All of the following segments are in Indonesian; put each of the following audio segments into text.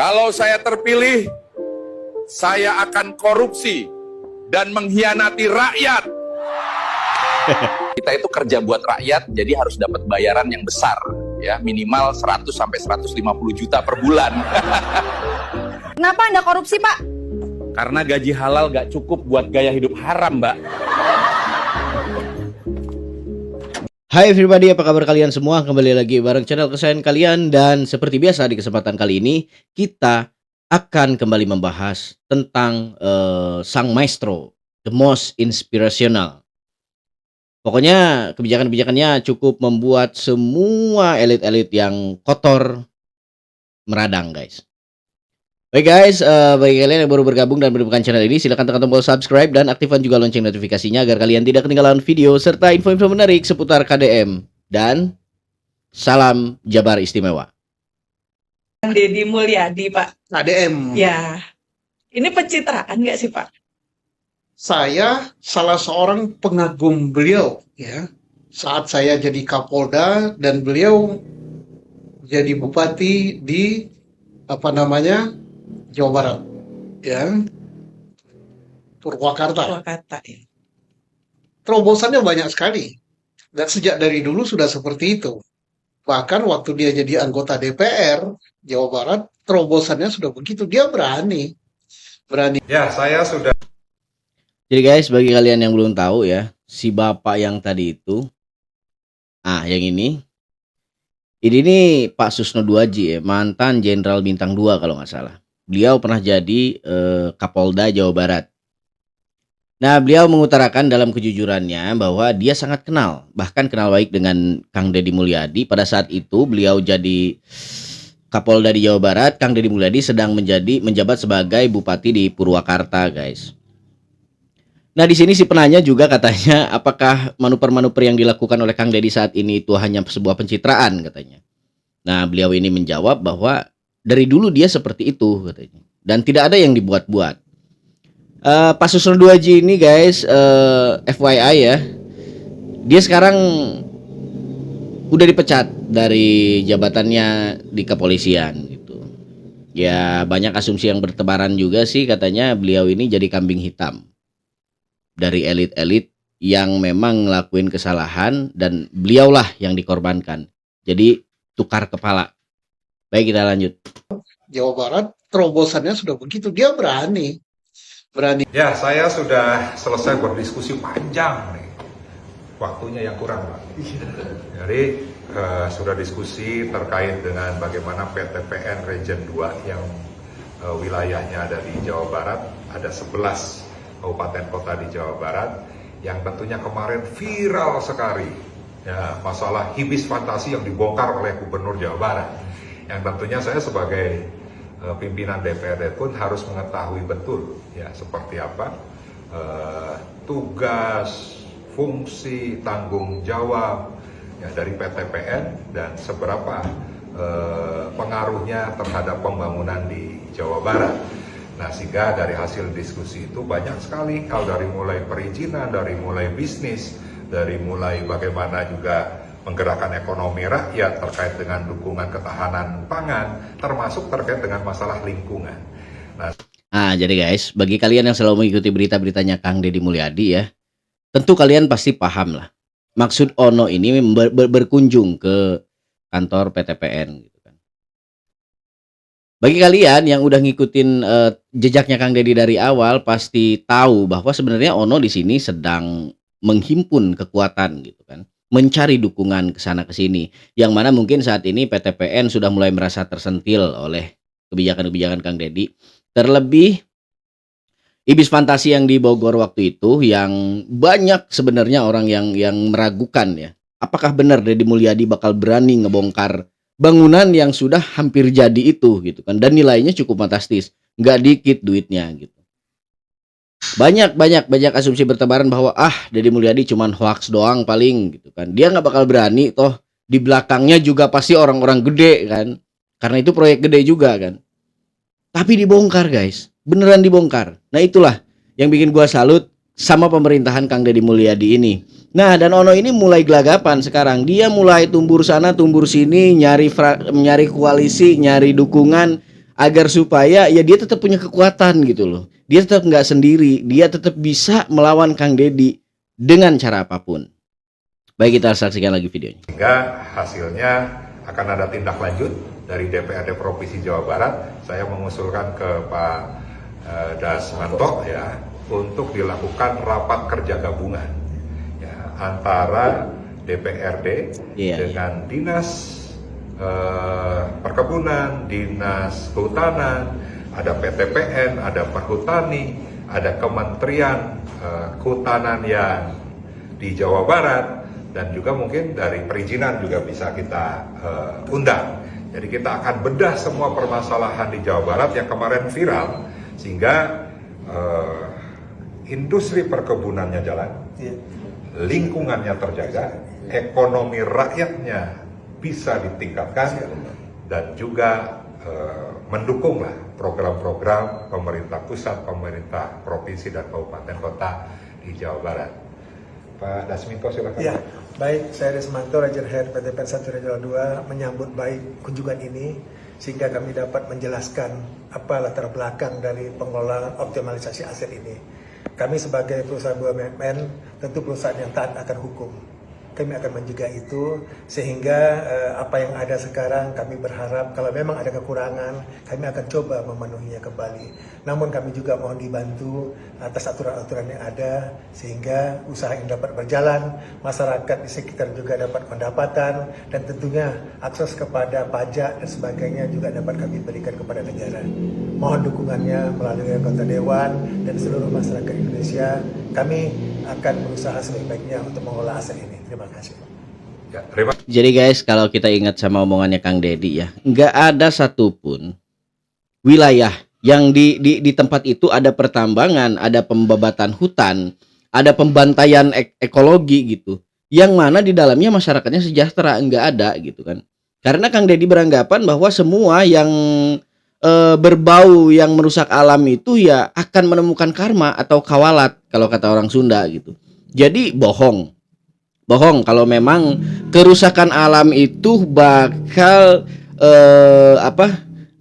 Kalau saya terpilih, saya akan korupsi dan mengkhianati rakyat. Kita itu kerja buat rakyat, jadi harus dapat bayaran yang besar, ya minimal 100 sampai 150 juta per bulan. Kenapa Anda korupsi, Pak? Karena gaji halal gak cukup buat gaya hidup haram, Mbak. Hai everybody, apa kabar kalian semua? Kembali lagi bareng channel kesayangan kalian. Dan seperti biasa di kesempatan kali ini kita akan kembali membahas tentang sang maestro, the most inspirational. Pokoknya kebijakan-kebijakannya cukup membuat semua elit-elit yang kotor meradang, guys. Baik guys, bagi kalian yang baru bergabung dan menemukan channel ini, silahkan tekan tombol subscribe dan aktifkan juga lonceng notifikasinya agar kalian tidak ketinggalan video serta info-info menarik seputar KDM. Dan salam Jabar Istimewa. Deddy Mulyadi, Pak. KDM. Ya, ini pencitraan nggak sih, Pak? Saya salah seorang pengagum beliau, ya. Saat saya jadi Kapolda dan beliau jadi bupati di Jawa Barat, ya, Purwakarta. Purwakarta, ya. Terobosannya banyak sekali, dan sejak dari dulu sudah seperti itu. Bahkan waktu dia jadi anggota DPR Jawa Barat, terobosannya sudah begitu. Dia berani. Ya, saya sudah. Jadi guys, bagi kalian yang belum tahu ya, si bapak yang tadi itu, yang ini nih Pak Susno Duaji ya, mantan Jenderal Bintang 2 kalau nggak salah. Beliau pernah jadi Kapolda Jawa Barat. Nah, beliau mengutarakan dalam kejujurannya bahwa dia sangat kenal, bahkan kenal baik dengan Kang Deddy Mulyadi. Pada saat itu beliau jadi Kapolda di Jawa Barat, Kang Deddy Mulyadi sedang menjabat sebagai bupati di Purwakarta, guys. Nah, di sini si penanya juga katanya, apakah manuver-manuver yang dilakukan oleh Kang Deddy saat ini itu hanya sebuah pencitraan, katanya. Nah, beliau ini menjawab bahwa dari dulu dia seperti itu, katanya, dan tidak ada yang dibuat-buat. Pak Susno Duaji ini guys, FYI ya, dia sekarang udah dipecat dari jabatannya di kepolisian gitu. Ya, banyak asumsi yang bertebaran juga sih, katanya beliau ini jadi kambing hitam dari elit-elit yang memang ngelakuin kesalahan dan beliaulah yang dikorbankan. Jadi tukar kepala. Baik, kita lanjut. Jawa Barat, terobosannya sudah begitu. Dia berani. Ya, saya sudah selesai berdiskusi panjang nih. Waktunya yang kurang, Pak. Jadi sudah diskusi terkait dengan bagaimana PTPN Region 2 yang wilayahnya ada di Jawa Barat, ada 11 kabupaten kota di Jawa Barat, yang tentunya kemarin viral sekali, ya, masalah hibis fantasi yang dibongkar oleh Gubernur Jawa Barat, yang tentunya saya sebagai pimpinan DPRD pun harus mengetahui betul, ya, seperti apa tugas, fungsi, tanggung jawab, ya, dari PTPN dan seberapa pengaruhnya terhadap pembangunan di Jawa Barat. Nah, sehingga dari hasil diskusi itu banyak sekali hal, dari mulai perizinan, dari mulai bisnis, dari mulai bagaimana juga menggerakkan ekonomi rakyat terkait dengan dukungan ketahanan pangan, termasuk terkait dengan masalah lingkungan. Nah, jadi guys, bagi kalian yang selalu mengikuti berita-beritanya Kang Deddy Mulyadi ya, tentu kalian pasti paham lah. Maksud Ono ini berkunjung ke kantor PTPN. Bagi kalian yang udah ngikutin jejaknya Kang Deddy dari awal, pasti tahu bahwa sebenarnya Ono di sini sedang menghimpun kekuatan gitu kan, mencari dukungan ke sana ke sini, yang mana mungkin saat ini PTPN sudah mulai merasa tersentil oleh kebijakan-kebijakan Kang Deddy. Terlebih ibis fantasi yang di Bogor waktu itu, yang banyak sebenarnya orang yang meragukan ya, apakah benar Deddy Mulyadi bakal berani ngebongkar bangunan yang sudah hampir jadi itu gitu kan, dan nilainya cukup fantastis, nggak dikit duitnya gitu. Banyak asumsi bertebaran bahwa Deddy Mulyadi cuman hoax doang paling gitu kan, dia nggak bakal berani, toh di belakangnya juga pasti orang-orang gede kan, karena itu proyek gede juga kan. Tapi dibongkar guys, beneran dibongkar. Nah, itulah yang bikin gua salut sama pemerintahan Kang Deddy Mulyadi ini. Nah, dan Ono ini mulai gelagapan sekarang. Dia mulai tumbur sana, tumbur sini, nyari koalisi, nyari dukungan agar supaya ya dia tetap punya kekuatan gitu loh. Dia tetap nggak sendiri, dia tetap bisa melawan Kang Deddy dengan cara apapun. Baik, kita saksikan lagi videonya. Sehingga hasilnya akan ada tindak lanjut dari DPRD Provinsi Jawa Barat. Saya mengusulkan ke Pak Dasmanto ya untuk dilakukan rapat kerja gabungan ya, antara DPRD dengan Dinas Perkebunan, Dinas Kehutanan, ada PTPN, ada Perhutani, ada Kementerian Kehutanan yang di Jawa Barat, dan juga mungkin dari perizinan juga bisa kita undang. Jadi kita akan bedah semua permasalahan di Jawa Barat yang kemarin viral, sehingga industri perkebunannya jalan, lingkungannya terjaga, ekonomi rakyatnya bisa ditingkatkan, dan juga mendukunglah program-program pemerintah pusat, pemerintah provinsi dan kabupaten kota di Jawa Barat. Pak Dasminto silakan. Ya, baik, saya Desmanto, Ranger Head PT Persatu Regional 2 menyambut baik kunjungan ini sehingga kami dapat menjelaskan apa latar belakang dari pengelolaan optimalisasi aset ini. Kami sebagai perusahaan BUMN tentu perusahaan yang taat akan hukum. Kami akan menjaga itu sehingga apa yang ada sekarang kami berharap kalau memang ada kekurangan kami akan coba memenuhinya kembali. Namun kami juga mohon dibantu atas aturan-aturan yang ada sehingga usaha yang dapat berjalan, masyarakat di sekitar juga dapat pendapatan, dan tentunya akses kepada pajak dan sebagainya juga dapat kami berikan kepada negara. Mohon dukungannya melalui anggota Dewan dan seluruh masyarakat Indonesia. Kami akan berusaha sebaik-baiknya untuk mengolah aset ini. Terima kasih. Ya, terima. Jadi guys, kalau kita ingat sama omongannya Kang Deddy ya, nggak ada satupun wilayah yang di tempat itu ada pertambangan, ada pembabatan hutan, ada pembantaian ekologi gitu, yang mana di dalamnya masyarakatnya sejahtera, nggak ada gitu kan. Karena Kang Deddy beranggapan bahwa semua yang berbau yang merusak alam itu ya akan menemukan karma atau kawalat kalau kata orang Sunda gitu. Jadi bohong kalau memang kerusakan alam itu bakal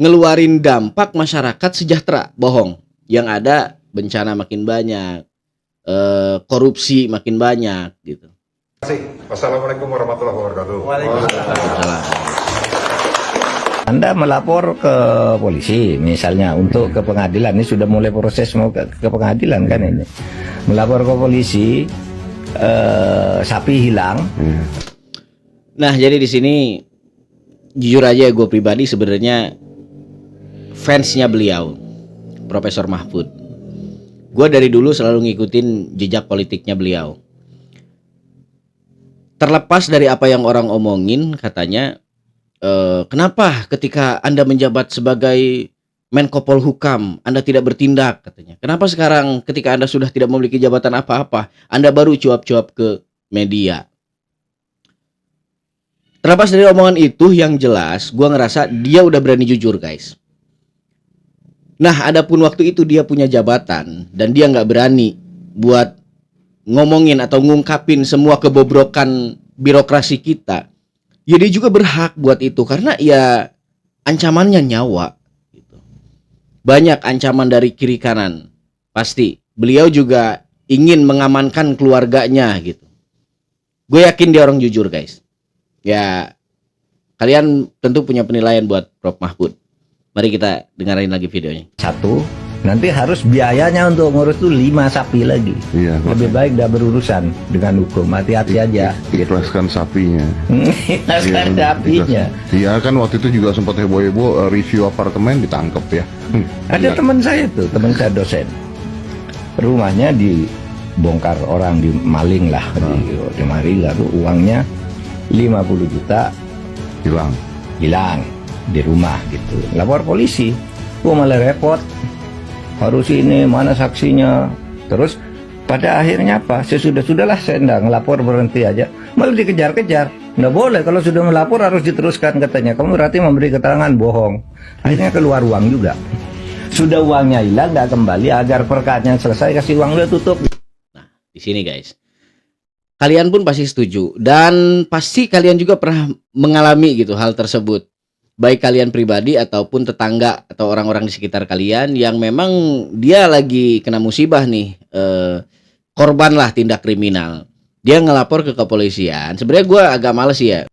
ngeluarin dampak masyarakat sejahtera. Bohong. Yang ada bencana makin banyak, korupsi makin banyak gitu. Terima kasih. Wassalamualaikum warahmatullahi wabarakatuh. Waalaikumsalam. Anda melapor ke polisi misalnya untuk ke pengadilan, ini sudah mulai proses mau ke pengadilan kan ini. Melapor ke polisi sapi hilang. Nah, jadi di sini jujur aja gue pribadi sebenarnya fansnya beliau, Profesor Mahfud. Gue dari dulu selalu ngikutin jejak politiknya beliau. Terlepas dari apa yang orang omongin, katanya kenapa ketika Anda menjabat sebagai Menko Polhukam Anda tidak bertindak, katanya. Kenapa sekarang ketika Anda sudah tidak memiliki jabatan apa-apa Anda baru cuap-cuap ke media? Terlepas dari omongan itu, yang jelas gue ngerasa dia udah berani jujur guys. Nah, adapun waktu itu dia punya jabatan dan dia nggak berani buat ngomongin atau ngungkapin semua kebobrokan birokrasi kita, ya dia juga berhak buat itu karena ya ancamannya nyawa gitu. Banyak ancaman dari kiri kanan. Pasti beliau juga ingin mengamankan keluarganya gitu. Gue yakin dia orang jujur guys. Ya kalian tentu punya penilaian buat Prof Mahfud. Mari kita dengerin lagi videonya. Satu, nanti harus biayanya untuk ngurus tuh 5 sapi lagi. Iya, lebih baik dah berurusan dengan hukum. Hati-hati aja. Ikhlaskan sapinya. Ikhlaskan sapinya. Iya kan waktu itu juga sempat heboh-heboh review apartemen ditangkap ya. Ada teman saya tuh, teman saya dosen. Rumahnya dibongkar orang, dimaling lah, dimaling lalu uangnya 50 juta hilang di rumah gitu. Lapor polisi, malah repot. Harus ini mana saksinya. Terus pada akhirnya apa? Sudahlah saya enggak ngelapor, berhenti aja. Malah dikejar-kejar. Nggak boleh, kalau sudah melapor harus diteruskan katanya. Kamu berarti memberi keterangan bohong. Akhirnya keluar uang juga. Sudah uangnya hilang nggak kembali, agar perkatnya selesai kasih uang dia tutup. Nah, di sini guys. Kalian pun pasti setuju dan pasti kalian juga pernah mengalami gitu hal tersebut. baik kalian pribadi ataupun tetangga atau orang-orang di sekitar kalian yang memang dia lagi kena musibah nih, korban lah tindak kriminal. Dia ngelapor ke kepolisian. Sebenarnya gue agak males sih ya.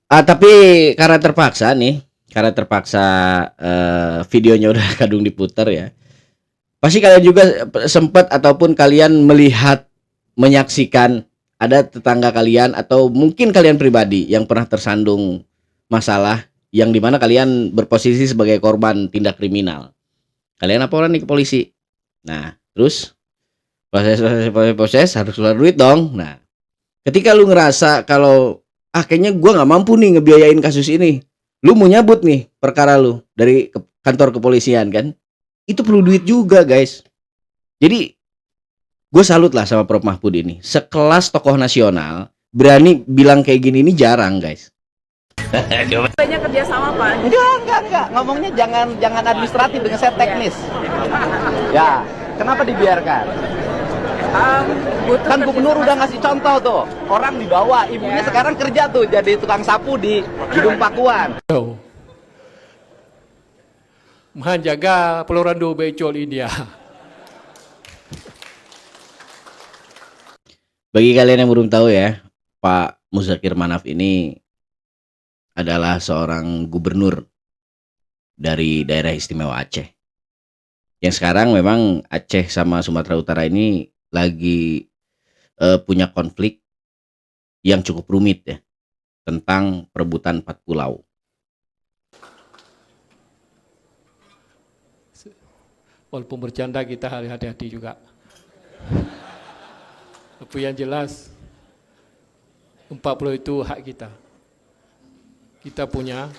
Tapi karena terpaksa nih, videonya udah kadung diputar ya. Pasti kalian juga sempat ataupun kalian melihat, menyaksikan ada tetangga kalian atau mungkin kalian pribadi yang pernah tersandung masalah yang dimana kalian berposisi sebagai korban tindak kriminal. Kalian laporan nih ke polisi. Nah, terus proses harus keluar duit dong. Nah, ketika lu ngerasa kalau kayaknya gua nggak mampu nih ngebiayain kasus ini, lu mau nyabut nih perkara lu dari kantor kepolisian kan, itu perlu duit juga guys. Jadi gue salut lah sama Prof Mahfud ini, sekelas tokoh nasional berani bilang kayak gini, ini jarang guys. Banyak kerjasama Pak. Enggak. Ngomongnya jangan administratif, dengan saya teknis. Ya, kenapa dibiarkan? Kan gubernur udah ngasih contoh tuh, orang dibawa, ibunya sekarang kerja tuh jadi tukang sapu di Gedung Pakuan. Menjaga Pelorando Becol India. Bagi kalian yang belum tahu ya, Pak Muzakir Manaf ini adalah seorang gubernur dari daerah istimewa Aceh. Yang sekarang memang Aceh sama Sumatera Utara ini lagi punya konflik yang cukup rumit ya, tentang perebutan 4 pulau. Walaupun bercanda kita harus hati-hati juga. Tapi yang jelas 4 pulau itu hak kita. Kita punya.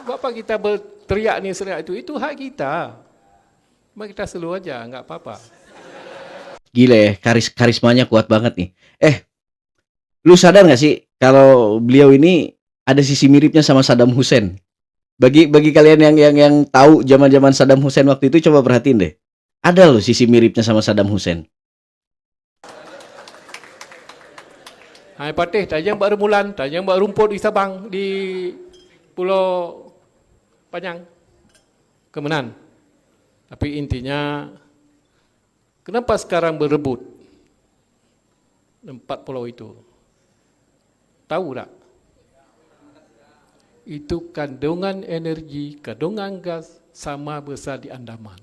Bapak kita berteriak ni seriak itu hak kita. Mari kita selu aja, enggak apa-apa. Gila ya, karismanya kuat banget nih. Lu sadar gak sih kalau beliau ini ada sisi miripnya sama Saddam Hussein? Bagi kalian yang tahu zaman-zaman Saddam Hussein waktu itu, coba perhatiin deh. Ada loh sisi miripnya sama Saddam Hussein. Hai Patih, tajam buat remulan, tajam buat rumput di Sabang, di Pulau Panjang, Kemenan. Tapi intinya, kenapa sekarang berebut 4 pulau itu? Tahu tak? Itu kandungan energi, kandungan gas sama besar di Andaman.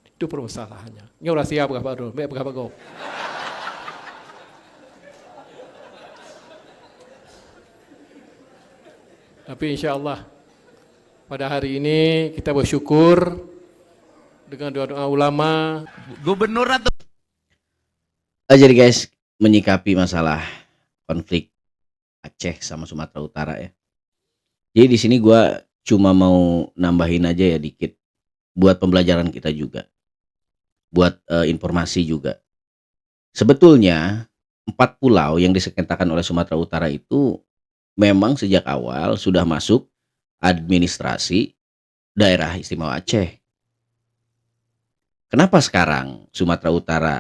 Itu permasalahannya. Ini orang siap berapa dulu, berapa go. Tapi insya-Allah pada hari ini kita bersyukur dengan doa-doa ulama. Gubernur atau jadi guys, menyikapi masalah konflik Aceh sama Sumatera Utara ya. Jadi di sini gua cuma mau nambahin aja ya dikit buat pembelajaran kita juga. Buat informasi juga. Sebetulnya 4 pulau yang disengketakan oleh Sumatera Utara itu memang sejak awal sudah masuk administrasi daerah istimewa Aceh. Kenapa sekarang Sumatera Utara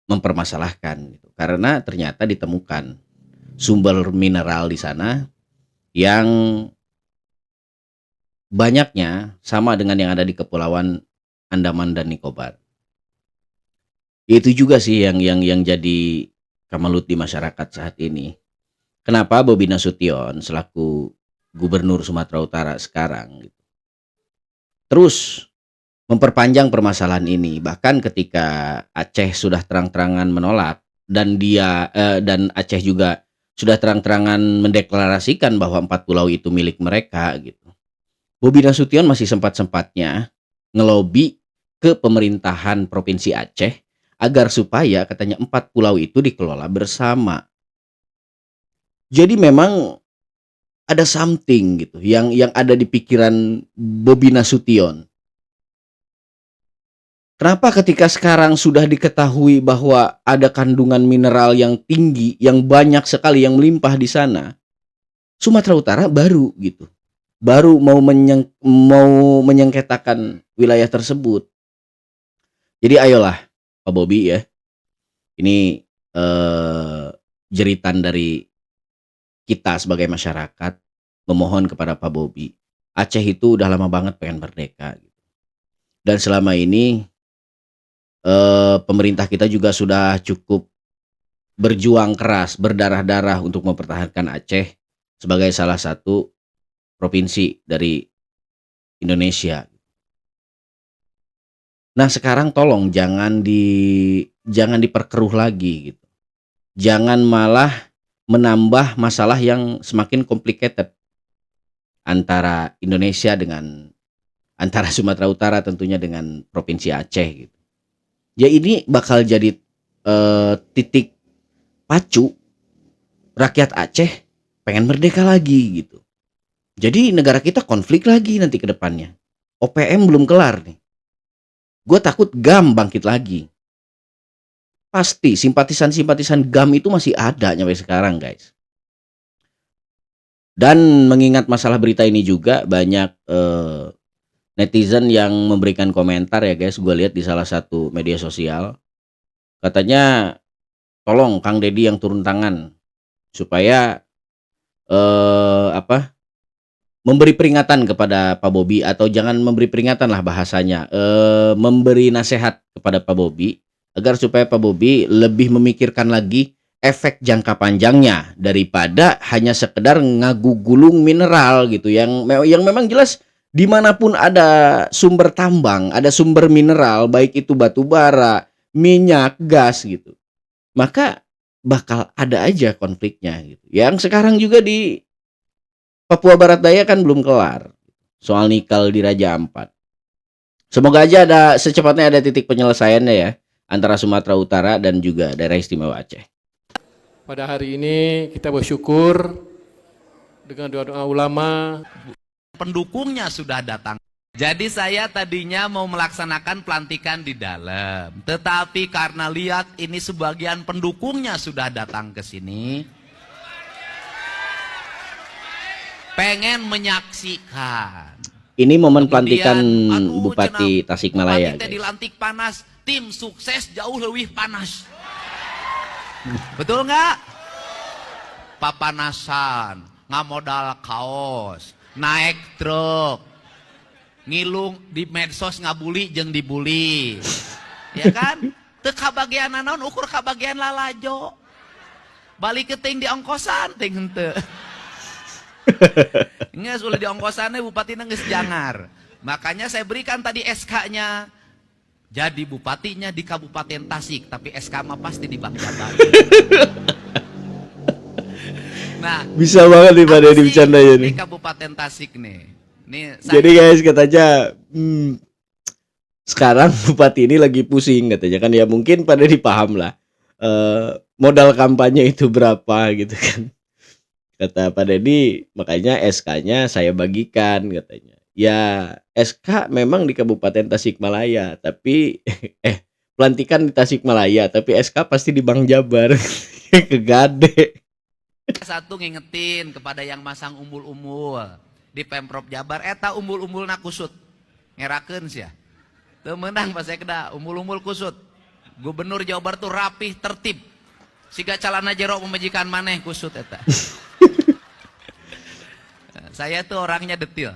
mempermasalahkan? Karena ternyata ditemukan sumber mineral di sana yang banyaknya sama dengan yang ada di Kepulauan Andaman dan Nicobar. Itu juga sih yang jadi kamalut di masyarakat saat ini. Kenapa Bobi Nasution selaku Gubernur Sumatera Utara sekarang terus memperpanjang permasalahan ini, bahkan ketika Aceh sudah terang-terangan menolak dan dan Aceh juga sudah terang-terangan mendeklarasikan bahwa 4 pulau itu milik mereka gitu. Bobi Nasution masih sempat-sempatnya ngelobi ke pemerintahan Provinsi Aceh agar supaya katanya 4 pulau itu dikelola bersama. Jadi memang ada something gitu yang ada di pikiran Bobi Nasution. Kenapa ketika sekarang sudah diketahui bahwa ada kandungan mineral yang tinggi, yang banyak sekali, yang melimpah di sana, Sumatera Utara baru gitu, baru mau menyengketakan wilayah tersebut. Jadi ayolah Pak Bobi ya, ini jeritan dari kita sebagai masyarakat, memohon kepada Pak Bobi. Aceh itu udah lama banget pengen merdeka gitu. Dan selama ini pemerintah kita juga sudah cukup berjuang keras, berdarah-darah untuk mempertahankan Aceh sebagai salah satu provinsi dari Indonesia. Nah, sekarang tolong jangan diperkeruh lagi gitu. Jangan malah menambah masalah yang semakin complicated antara Sumatera Utara tentunya dengan provinsi Aceh gitu. Ya ini bakal jadi titik pacu rakyat Aceh pengen merdeka lagi gitu. Jadi negara kita konflik lagi nanti ke depannya. OPM belum kelar nih. Gue takut GAM bangkit lagi. Pasti simpatisan-simpatisan GAM itu masih ada sampai sekarang, guys. Dan mengingat masalah berita ini juga banyak netizen yang memberikan komentar ya guys. Gue lihat di salah satu media sosial. Katanya tolong Kang Deddy yang turun tangan supaya memberi peringatan kepada Pak Bobi, atau jangan memberi peringatan lah bahasanya, memberi nasihat kepada Pak Bobi agar supaya Pak Bobi lebih memikirkan lagi efek jangka panjangnya daripada hanya sekedar ngagugulung mineral gitu yang memang jelas dimanapun ada sumber tambang, ada sumber mineral, baik itu batu bara, minyak, gas gitu, maka bakal ada aja konfliknya gitu. Yang sekarang juga di Papua Barat Daya kan belum kelar soal nikel di Raja Ampat. Semoga aja secepatnya ada titik penyelesaiannya ya antara Sumatera Utara dan juga daerah istimewa Aceh. Pada hari ini kita bersyukur dengan doa-doa ulama. Pendukungnya sudah datang. Jadi saya tadinya mau melaksanakan pelantikan di dalam, tetapi karena lihat ini sebagian pendukungnya sudah datang ke sini, pengen menyaksikan. Ini momen pelantikan Bupati Tasikmalaya. Bupati dilantik panas, tim sukses jauh lebih panas. Betul nggak? Papanasan, ngamodal kaos, naik truk, ngilung di medsos ngabuli jeung dibuli, ya kan? Teu kabagian naon ukur kabagian lalajo, balik ke ting di ongkosan ting henteu. Nges ulah di ongkosannya bupati nangis jangar. Makanya saya berikan tadi SK-nya. Jadi bupatinya di Kabupaten Tasik, tapi SK mah pasti di Bang Jabar. Nah, bisa banget nih pada dibicarain nih. Di Kabupaten Tasik nih. Jadi guys katanya sekarang bupati ini lagi pusing katanya kan, ya mungkin pada dipaham lah modal kampanye itu berapa gitu kan. Kata Pak Deddy, makanya SK-nya saya bagikan katanya. Ya SK memang di Kabupaten Tasikmalaya, tapi pelantikan di Tasikmalaya, tapi SK pasti di Bang Jabar. Kegade. Satu ngingetin kepada yang masang umbul-umbul di Pemprov Jabar, eta umbul-umbul na kusut ngerakeun sia. Teu meunang pas saya keda umbul-umbul kusut. Gubernur Jawa Barat tuh rapih, tertib. Siga calana jero pemajikan maneh kusut eta. Saya tuh orangnya detil.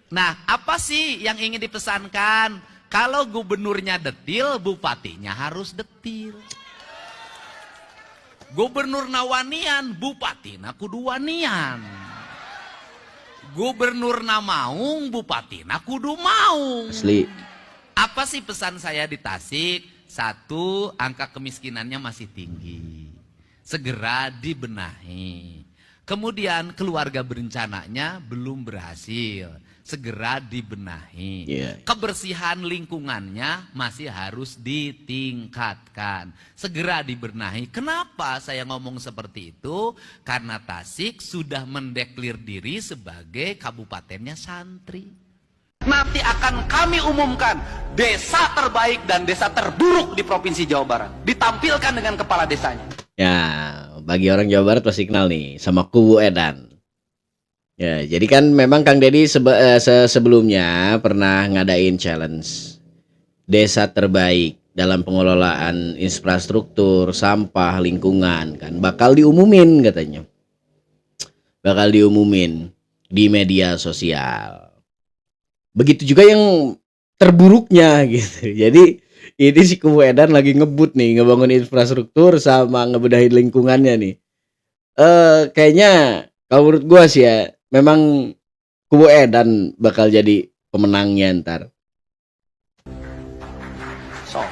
Nah, apa sih yang ingin dipesankan? Kalau gubernurnya detil, bupatinya harus detil. Gubernur nawanian, bupati na kudu wanian. Gubernur na maung, bupati na kudu maung. Asli. Apa sih pesan saya di Tasik? Satu, angka kemiskinannya masih tinggi. Segera dibenahi. Kemudian keluarga berencananya belum berhasil. Segera dibenahi. Kebersihan lingkungannya masih harus ditingkatkan. Segera dibenahi. Kenapa saya ngomong seperti itu? Karena Tasik sudah mendeklir diri sebagai kabupatennya santri. Nanti akan kami umumkan desa terbaik dan desa terburuk di Provinsi Jawa Barat. Ditampilkan dengan kepala desanya. Ya, bagi orang Jawa Barat pasti kenal nih sama Kubu Edan. Ya, jadi kan memang Kang Deddy sebelumnya pernah ngadain challenge desa terbaik dalam pengelolaan infrastruktur, sampah, lingkungan kan bakal diumumin katanya. bakal diumumin di media sosial. Begitu juga yang terburuknya gitu. Jadi ini si Kubu Edan lagi ngebut nih, ngebangun infrastruktur sama ngebedahin lingkungannya nih. Kayaknya kalau menurut gua sih ya, memang Kubu Edan bakal jadi pemenangnya ntar. So,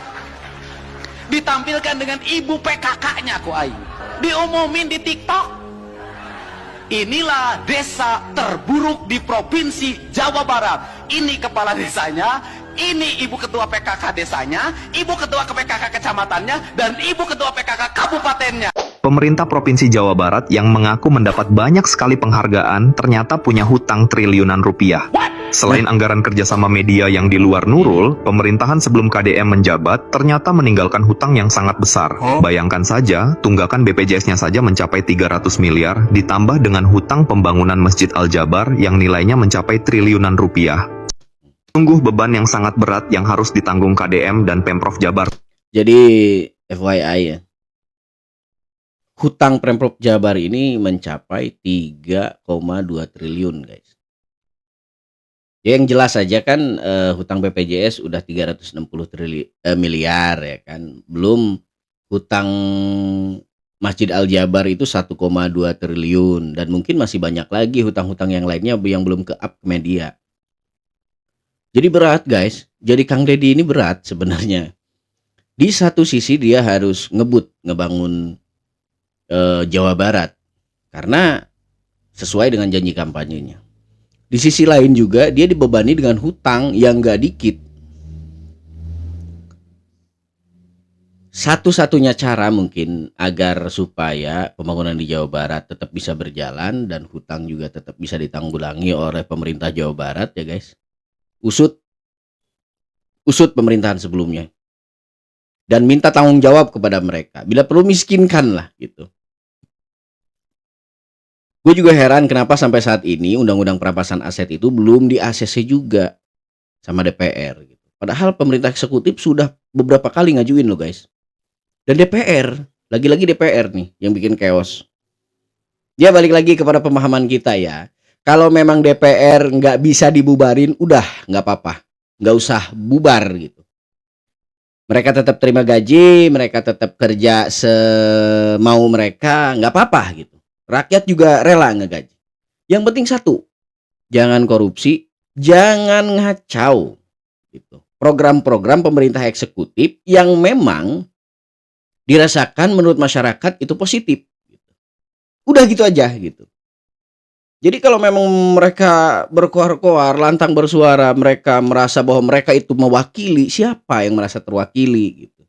ditampilkan dengan ibu PKK-nya ku aing. Diumumin di TikTok. Inilah desa terburuk di Provinsi Jawa Barat. Ini kepala desanya, ini ibu ketua PKK desanya, ibu ketua PKK kecamatannya, dan ibu ketua PKK kabupatennya. Pemerintah Provinsi Jawa Barat yang mengaku mendapat banyak sekali penghargaan ternyata punya hutang triliunan rupiah. Selain anggaran kerjasama media yang di luar Nurul, pemerintahan sebelum KDM menjabat ternyata meninggalkan hutang yang sangat besar. Bayangkan saja, tunggakan BPJS-nya saja mencapai 300 miliar, ditambah dengan hutang pembangunan Masjid Al-Jabar yang nilainya mencapai triliunan rupiah. Sungguh beban yang sangat berat yang harus ditanggung KDM dan Pemprov Jabar. Jadi FYI ya, hutang Pemprov Jabar ini mencapai 3,2 triliun guys. Ya, yang jelas saja kan hutang BPJS udah 360 miliar ya kan. Belum hutang Masjid Al-Jabar itu 1,2 triliun dan mungkin masih banyak lagi hutang-hutang yang lainnya yang belum ke-up ke media. Jadi berat guys. Jadi Kang Deddy ini berat sebenarnya. Di satu sisi dia harus ngebangun Jawa Barat karena sesuai dengan janji kampanyenya. Di sisi lain juga dia dibebani dengan hutang yang gak dikit. Satu-satunya cara mungkin agar supaya pembangunan di Jawa Barat tetap bisa berjalan dan hutang juga tetap bisa ditanggulangi oleh pemerintah Jawa Barat ya guys. Usut pemerintahan sebelumnya. Dan minta tanggung jawab kepada mereka. Bila perlu miskinkan lah gitu. Gue juga heran kenapa sampai saat ini undang-undang perampasan aset itu belum di-ACC juga sama DPR gitu. Padahal pemerintah eksekutif sudah beberapa kali ngajuin loh guys. Dan DPR, lagi-lagi DPR nih yang bikin chaos. Dia balik lagi kepada pemahaman kita ya. Kalau memang DPR nggak bisa dibubarin, udah nggak apa-apa. Nggak usah bubar gitu. Mereka tetap terima gaji, mereka tetap kerja semau mereka, nggak apa-apa gitu. Rakyat juga rela ngegaji. Yang penting satu, jangan korupsi, jangan ngacau gitu. Program-program pemerintah eksekutif yang memang dirasakan menurut masyarakat itu positif gitu. Udah gitu aja gitu. Jadi kalau memang mereka berkoar-koar, lantang bersuara, mereka merasa bahwa mereka itu mewakili, siapa yang merasa terwakili gitu.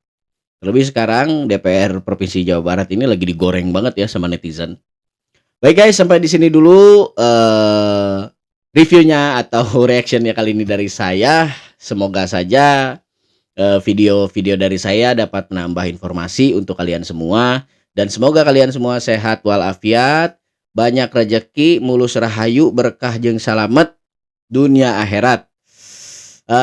Terlebih sekarang DPR Provinsi Jawa Barat ini lagi digoreng banget ya sama netizen. Baik guys, sampai di sini dulu reviewnya atau reactionnya kali ini dari saya. Semoga saja video-video dari saya dapat menambah informasi untuk kalian semua. Dan semoga kalian semua sehat walafiat, banyak rezeki, mulus rahayu, berkah jeung salamet dunia akhirat.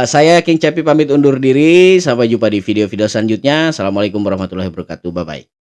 Saya King Cepi pamit undur diri. Sampai jumpa di video-video selanjutnya. Assalamualaikum warahmatullahi wabarakatuh. Bye-bye.